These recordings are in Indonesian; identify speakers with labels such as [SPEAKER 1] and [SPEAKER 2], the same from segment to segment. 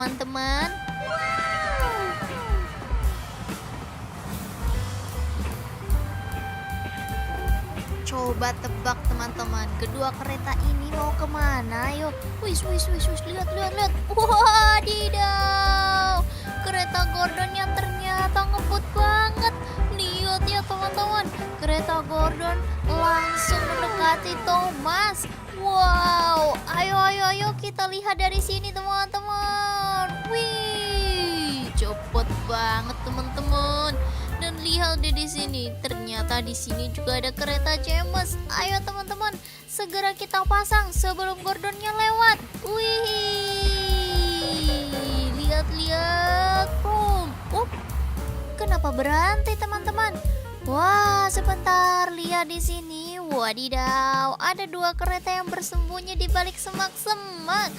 [SPEAKER 1] teman-teman. Coba tebak teman-teman, kedua kereta ini mau kemana? Yuk, wis, lihat. Wadidaw, kereta Gordon yang ternyata ngebut banget. Lihat ya teman-teman, kereta Gordon langsung mendekati Thomas. Wow, ayo kita lihat dari sini teman-teman. Wih, cepet banget teman-teman. Dan lihat deh di sini, ternyata di sini juga ada kereta James. Ayo teman-teman, segera kita pasang sebelum Gordonnya lewat. Wih, lihat. Boom. Kenapa berhenti teman-teman? Wah, sebentar, lihat di sini. Wadidaw, ada dua kereta yang bersembunyi di balik semak-semak.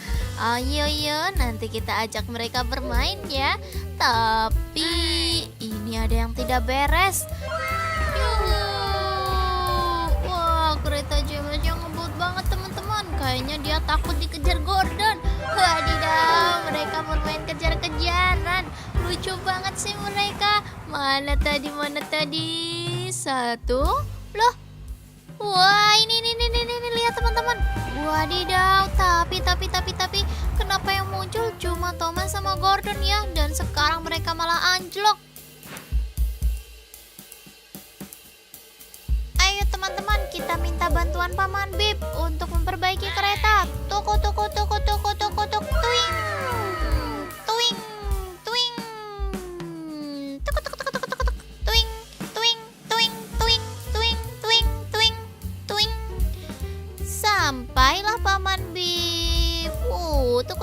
[SPEAKER 1] Ayo, nanti kita ajak mereka bermain ya. Tapi ini ada yang tidak beres. Wah, kereta James yang ngebut banget teman-teman. Kayaknya dia takut dikejar Gordon. Wadidaw, mereka bermain kejar-kejaran. Lucu banget sih mereka. Mana tadi? Satu. Loh. Wah, ini lihat teman-teman. Wadidaw, tapi kenapa yang muncul cuma Thomas sama Gordon ya? Dan sekarang mereka malah anjlok. Ayo teman-teman, kita minta bantuan Paman Bip untuk memperbaiki kereta. Tuk. Tuing. Sampailah Paman Bip. Tuk.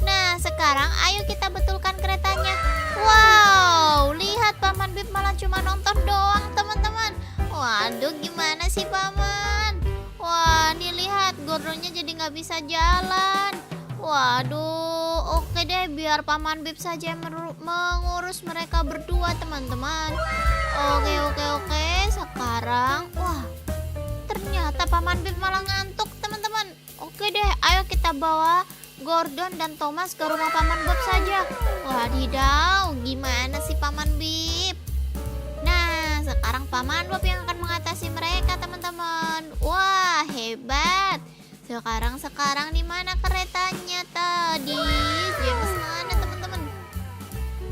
[SPEAKER 1] Nah, sekarang ayo kita betulkan keretanya. Wow, lihat Paman Bip malah cuma nonton doang teman-teman. Waduh, gimana sih Paman? Wah, nih lihat Gordonnya jadi nggak bisa jalan. Waduh, oke deh, biar Paman Bip saja yang mengurus mereka berdua teman-teman. Oke. Sekarang, wah, ternyata Paman Bip malah ngantuk teman-teman. Oke deh, ayo kita bawa Gordon dan Thomas ke rumah Paman Bob saja. Wadidaw, gimana sih Paman Bip? Nah, sekarang Paman Bob yang akan mengatasi mereka teman-teman. Wah, hebat. Sekarang di mana keretanya tadi? James mana teman-teman?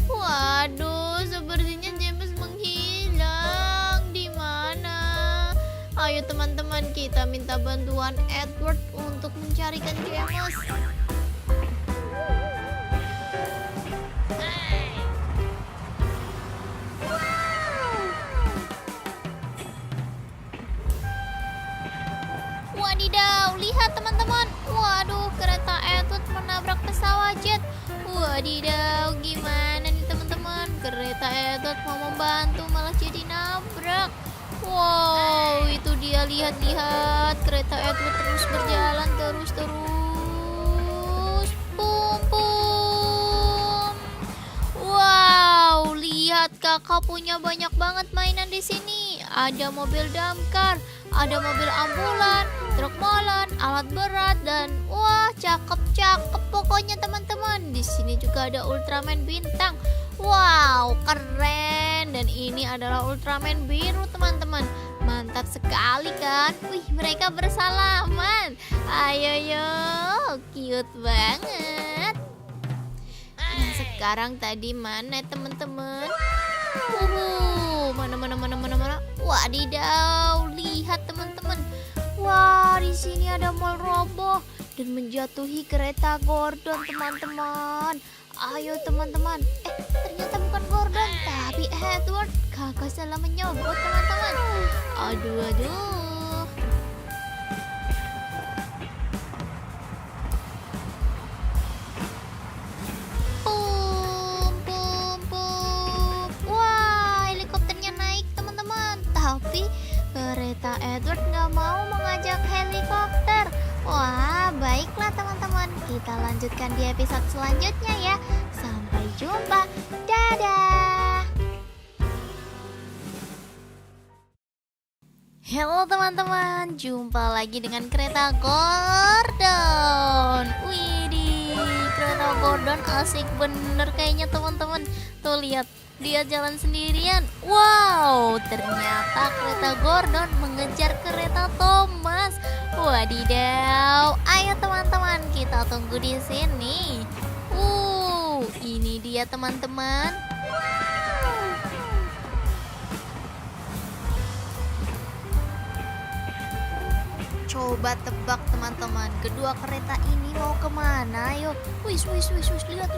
[SPEAKER 1] Waduh, sepertinya James menghilang. Di mana? Ayo teman-teman, kita minta bantuan Edward untuk mencarikan James. Wadidaw, lihat teman-teman. Waduh, kereta Edward menabrak pesawat jet. Wadidaw, gimana nih teman-teman? Kereta Edward mau membantu malah jadi nabrak. Wow, itu dia, lihat kereta Edward terus berjalan terus. Pum. Wow, lihat kakak punya banyak banget mainan di sini. Ada mobil damkar, ada mobil ambulan, truk molen, alat berat, dan wah, cakep pokoknya teman-teman. Di sini juga ada Ultraman bintang. Wow, keren. Dan ini adalah Ultraman biru teman-teman. Mantap sekali kan? Wih, mereka bersalaman. Ayo, cute banget. Nah, sekarang tadi mana teman-teman? Mana? Wadidaw, lihat teman-teman. Wah, di sini ada mall roboh dan menjatuhi kereta Gordon teman-teman. Ayo teman-teman. Ternyata bukan Gordon, tapi Edward. Kakak salah menyebut teman-teman. Aduh. Pum. Wah, helikopternya naik teman-teman. Tapi kereta Edward nggak mau mengajak helikopter. Wah, baiklah teman-teman. Kita lanjutkan di episode selanjutnya ya. Sampai jumpa. Dadah. Halo teman-teman, jumpa lagi dengan kereta Gordon. Widih, kereta Gordon asik bener kayaknya teman-teman. Tuh lihat, dia jalan sendirian. Wow, ternyata kereta Gordon mengejar kereta Thomas. Wadidaw, ayo teman-teman kita tunggu di sini. Ini dia teman-teman. Coba tebak teman-teman, kedua kereta ini mau kemana? Yuk, wis, lihat.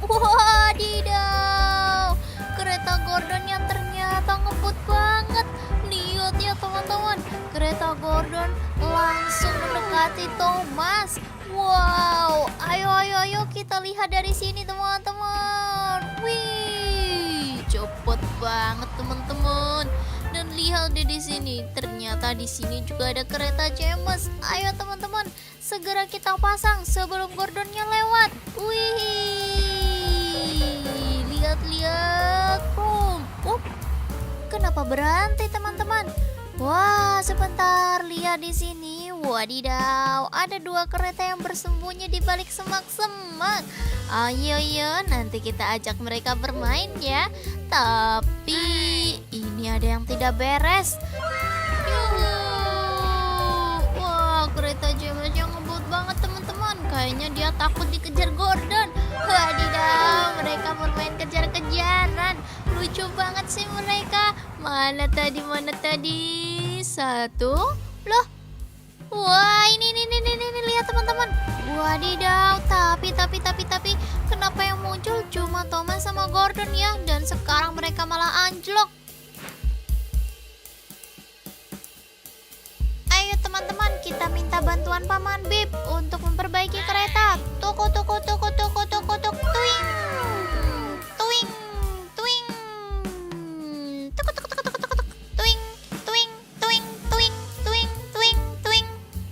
[SPEAKER 1] Wadidaw, kereta Gordonnya ternyata ngebut banget. Lihat ya teman-teman, kereta Gordon langsung mendekati Thomas. Wow, ayo kita lihat dari sini teman-teman. Wih, cepet banget teman-teman. Dan lihat deh di sini, ternyata di sini juga ada kereta James. Ayo teman-teman, segera kita pasang sebelum Gordonnya lewat. Wih, lihat. Kenapa berhenti teman-teman? Wah, sebentar, lihat di sini. Wadidaw, ada dua kereta yang bersembunyi di balik semak-semak. Ayo, nanti kita ajak mereka bermain ya. Tapi ini ada yang tidak beres. Wah, kereta James yang ngebut banget teman-teman. Kayaknya dia takut dikejar Gordon. Wadidaw, mereka bermain kejar-kejaran. Lucu banget sih mereka. Mana tadi? Satu. Loh. Wah, ini lihat teman-teman. Wadidaw, tapi kenapa yang muncul cuma Thomas sama Gordon ya? Dan sekarang mereka malah anjlok. Ayo teman-teman, kita minta bantuan Paman Bip untuk memperbaiki kereta. Tuk.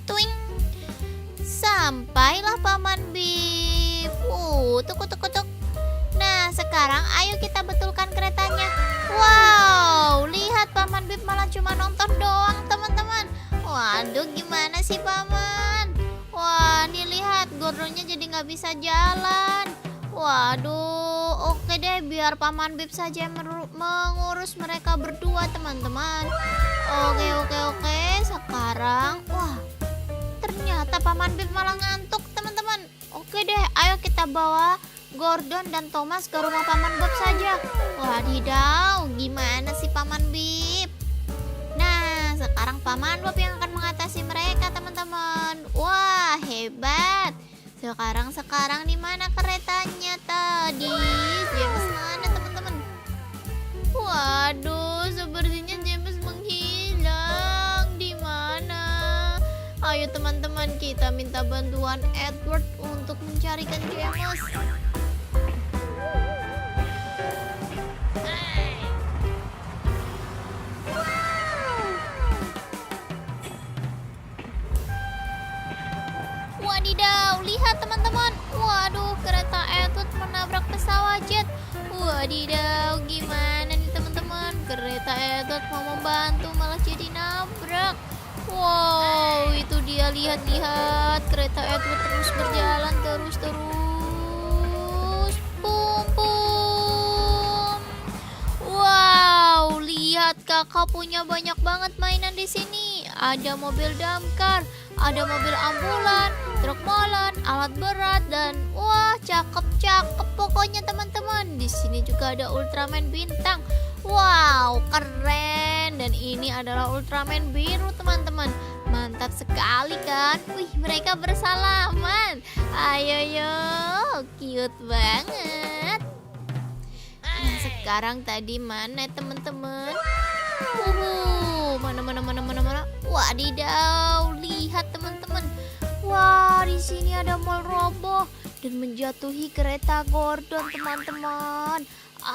[SPEAKER 1] Tuing. Sampailah Paman Bip. Tuk. Nah, sekarang ayo kita betulkan keretanya. Wow, lihat Paman Bip malah cuma nonton doang teman-teman. Waduh, gimana sih Paman? Wah, nih lihat Gordonnya jadi nggak bisa jalan. Waduh, oke deh, biar Paman Bip saja yang mengurus mereka berdua teman-teman. Oke. Sekarang, wah, ternyata Paman Bip malah ngantuk teman-teman. Oke deh, ayo kita bawa Gordon dan Thomas ke rumah Paman Bob saja. Wadidaw, gimana sih Paman Bip? Nah, sekarang Paman Bob yang akan mengatasi mereka teman-teman. Wah, hebat. Sekarang di mana keretanya tadi? James mana teman-teman? Waduh, sepertinya James menghilang. Di mana? Ayo teman-teman, kita minta bantuan Edward untuk mencarikan James. Wadidaw, lihat teman-teman. Waduh, kereta Edward menabrak pesawat jet. Wadidaw, gimana nih teman-teman? Kereta Edward mau membantu malah jadi nabrak. Wow, itu dia, lihat kereta Edward terus berjalan terus. Pum. Wow, lihat kakak punya banyak banget mainan di sini. Ada mobil damkar, ada mobil ambulan, truk molen, alat berat, dan wah, cakep pokoknya teman-teman. Di sini juga ada Ultraman bintang. Wow, keren. Dan ini adalah Ultraman biru teman-teman. Mantap sekali kan? Wih, mereka bersalaman. Ayo, cute banget. Nah, sekarang tadi mana teman-teman? Mana? Wadidaw, lihat teman-teman. Wah, di sini ada mall roboh dan menjatuhi kereta Gordon teman-teman.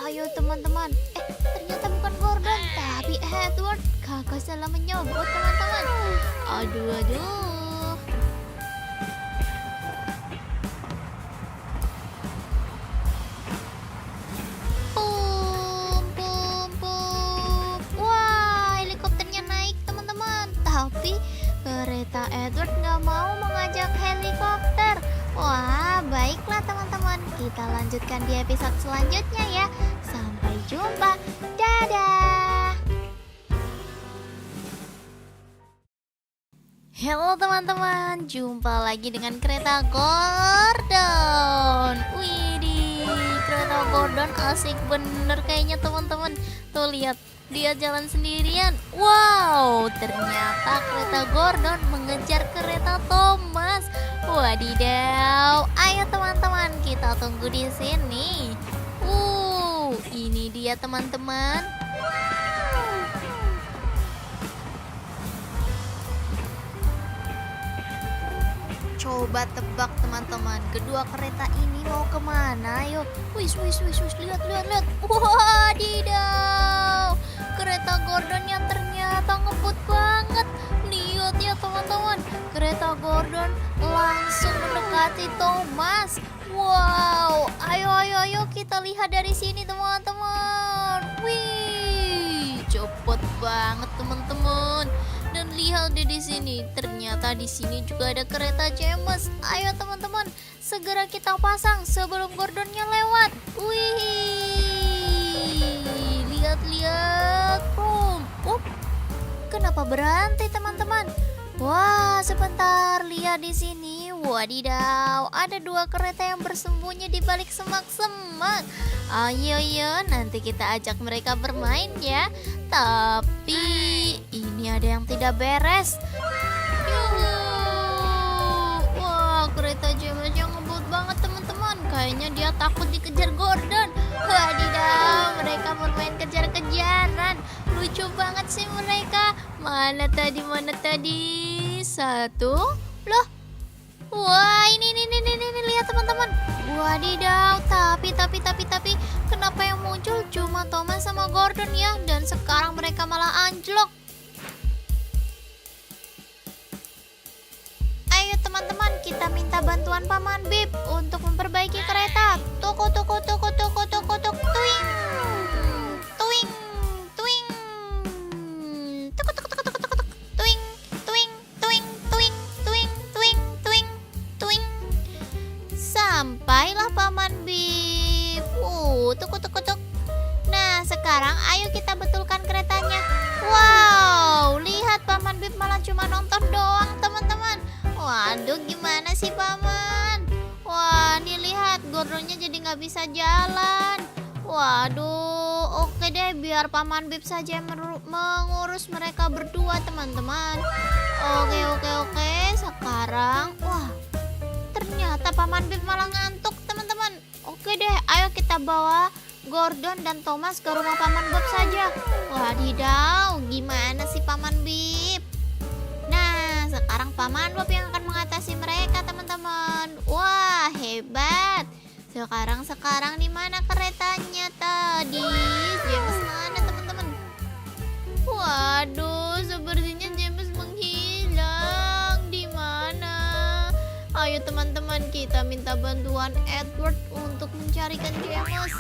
[SPEAKER 1] Ayo teman-teman. Ternyata bukan Gordon, tapi Edward. Kakak salah menyebut teman-teman. Aduh. Pum. Wah, helikopternya naik teman-teman. Tapi kereta Edward nggak mau mengajak helikopter. Wah, baik kita lanjutkan di episode selanjutnya ya. Sampai jumpa. Dadah. Halo teman-teman, jumpa lagi dengan kereta Gordon. Widih, kereta Gordon asik bener kayaknya teman-teman. Tuh lihat, dia jalan sendirian. Wow, ternyata kereta Gordon mengejar kereta Thomas. Wadidaw, ayo teman-teman kita tunggu di sini. Ini dia teman-teman. Coba tebak teman-teman, kedua kereta ini mau kemana? Ayo, wis, lihat. Wadidaw, kereta Gordonnya ternyata ngebut banget. Lihat ya teman-teman, kereta Gordon langsung mendekati Thomas. Wow, ayo kita lihat dari sini teman-teman. Wih, cepet banget teman-teman. Dan lihat deh di sini, ternyata di sini juga ada kereta James. Ayo teman-teman, segera kita pasang sebelum Gordonnya lewat. Wih, lihat. Kenapa berhenti teman-teman? Wah, sebentar, lihat di sini. Wadidaw, ada dua kereta yang bersembunyi di balik semak-semak. Ayo, nanti kita ajak mereka bermain ya. Tapi ini ada yang tidak beres. Wah, kereta James yang ngebut banget teman-teman. Kayaknya dia takut dikejar Gordon. Wadidaw, mereka bermain kejar-kejaran. Lucu banget sih mereka. Mana tadi? Satu. Loh. Wah, ini lihat teman-teman. Wadidaw, tapi kenapa yang muncul cuma Thomas sama Gordon ya? Dan sekarang mereka malah anjlok. Ayo teman-teman, kita minta bantuan Paman Bip untuk memperbaiki kereta. Tuing. Sampailah Paman Bip. Tuk. Nah, sekarang ayo kita betulkan keretanya. Wow, lihat Paman Bip malah cuma nonton doang teman-teman. Waduh, gimana sih Paman? Wah, nih lihat Gordonnya jadi nggak bisa jalan. Waduh, oke deh, biar Paman Bip saja yang mengurus mereka berdua teman-teman. Oke. Sekarang, wah, ternyata Paman Bip malah ngantuk teman-teman. Oke deh, ayo kita bawa Gordon dan Thomas ke rumah Paman Bob saja. Wadidaw, gimana sih Paman Bip? Nah, sekarang Paman Bob yang akan mengatasi mereka teman-teman. Wah, hebat. Sekarang di mana keretanya tadi? James mana teman-teman? Waduh, sepertinya James menghilang. Di mana? Ayo teman-teman, kita minta bantuan Edward untuk mencarikan James.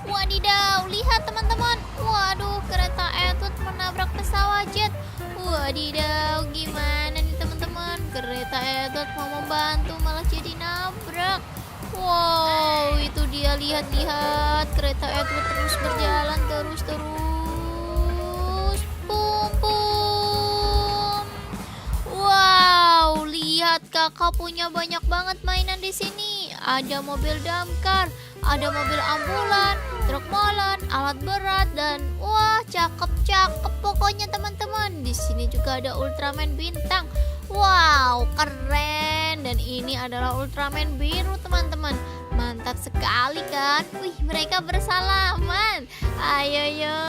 [SPEAKER 1] Wadidaw, lihat teman-teman. Waduh, kereta Edward menabrak pesawat jet. Wadidaw, gimana nih teman-teman? Kereta Edward mau membantu malah jadi nabrak. Wow, itu dia, lihat kereta Edward terus berjalan terus. Pum. Wow, lihat kakak punya banyak banget mainan di sini. Ada mobil damkar, ada mobil ambulan, truk molen, alat berat, dan wah, cakep pokoknya teman-teman. Di sini juga ada Ultraman bintang. Wow, keren. Dan ini adalah Ultraman biru teman-teman. Mantap sekali kan? Wih, mereka bersalaman. Ayo,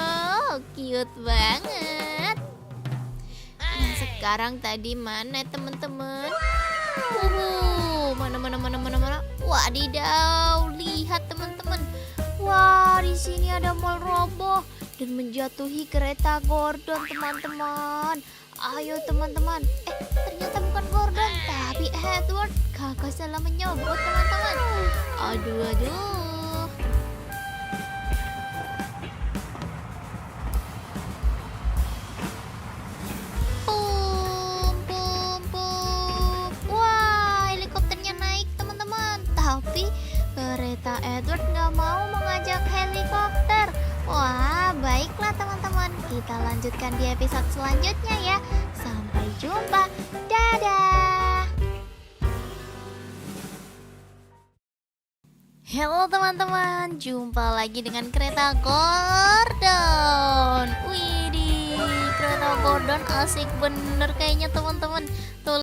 [SPEAKER 1] cute banget. Nah, sekarang tadi mana teman-teman? Mana? Wadidaw, lihat teman-teman. Wah, di sini ada mall roboh dan menjatuhi kereta Gordon teman-teman. Ayo teman-teman. Ternyata bukan Gordon, tapi Edward. Kakak salah menyebut teman-teman. Aduh. kereta Edward nggak mau mengajak helikopter. Wah, baiklah teman-teman, kita lanjutkan di episode selanjutnya ya. Sampai jumpa, dadah. Halo teman-teman, jumpa lagi dengan kereta Gordon. Widih, kereta Gordon asik bener kayaknya teman-teman. Tuh